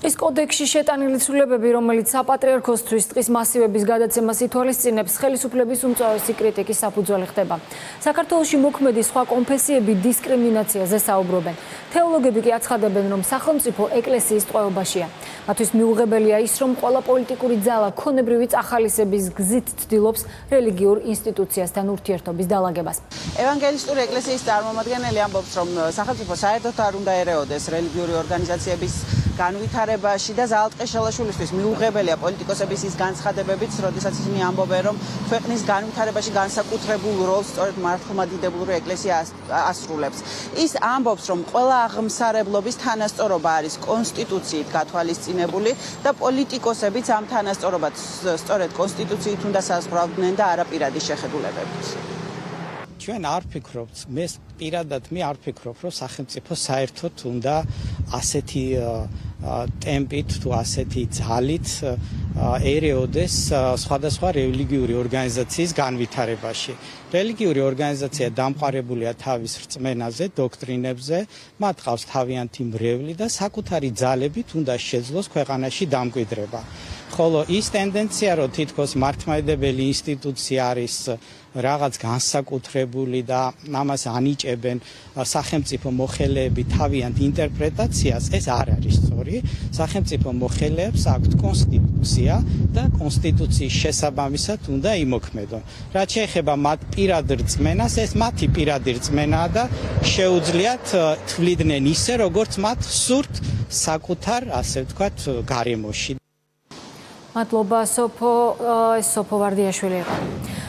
ტყის კოდექსში შეტანილი ცვლილებები, რომელიც საპატრიარქოსთვის ტყის მასივების გადაცემას ითვალისწინებს, ხელისუფლების უმწვავესი კრიტიკის საფუძველი ხდება. საქართველოში მოქმედი სხვა კონფესიები დისკრიმინაციაზე საუბრობენ. თეოლოგები კი აცხადებენ, რომ სახელმწიფო ეკლესიის ტყვეობაშია. მათთვის მიუღებელია ის, რომ ყველა პოლიტიკური ძალა ქონებრივი წახალისების გზით ცდილობს რელიგიურ ინსტიტუციასთან ურთიერთობის დალაგებას. ევანგელისტური ეკლესიის წარმომადგენელი ამბობს, რომ სახელმწიფო საერთოდ არ უნდა ერეოდეს რელიგიური ორგანიზაციების განვითარებაში და ზალტყე შელაშვილისთვის მიუღებელია პოლიტიკოსების ის განცხადებებიც, როდესაც ისინი ამბობენ, რომ ქვეყნის განვითარებაში განსაკუთრებულ როლს სწორედ მართლმადიდებლური ეკლესია ასრულებს. ის ამბობს, რომ ყველა აღმსარებლობის თანასწორობა არის კონსტიტუციით გათვალისწინებული და პოლიტიკოსებიც ამ თანასწორობას სწორედ კონსტიტუციით უნდა საზღვრავდნენ და არა პირადი შეხედულებებით. ჩვენ არ ვფიქრობთ, მე პირადად არ ვფიქრობ, რომ სახელმწიფო საერთოდ უნდა ასეთი ტემპით თუ ასეთი ძალით ერეოდეს სხვადასხვა რელიგიური ორგანიზაციის განვითარებაში. რელიგიური ორგანიზაცია დამყარებულია თავის რწმენაზე, დოქტრინებზე, მათ ყავს თავიანთი მრევლი და საკუთარი ძალებით უნდა შეძლოს ქვეყანაში დამკვიდრება. ხოლო ის ტენდენცია, რომ თითქოს მართლმადიდებელი ინსტიტუცია არის რაღაც განსაკუთრებული და ამას ანიჭებენ სახელმწიფო მოხელეები თავიანთ ინტერპრეტაციას, ეს არ არის სწორი. სახელმწიფო მოხელეებს აქვთ კონსტიტუცია და კონსტიტუციის შესაბამისად უნდა იმოქმედონ. რაც შეეხება მათ პირად რწმენას, ეს მათი პირადი რწმენაა და შეუძლიათ თვლიდნენ ისე, როგორც მათ სურთ საკუთარ, ასე ვთქვათ, გარემოში. მადლობა სოფო ვარდიაშვილი.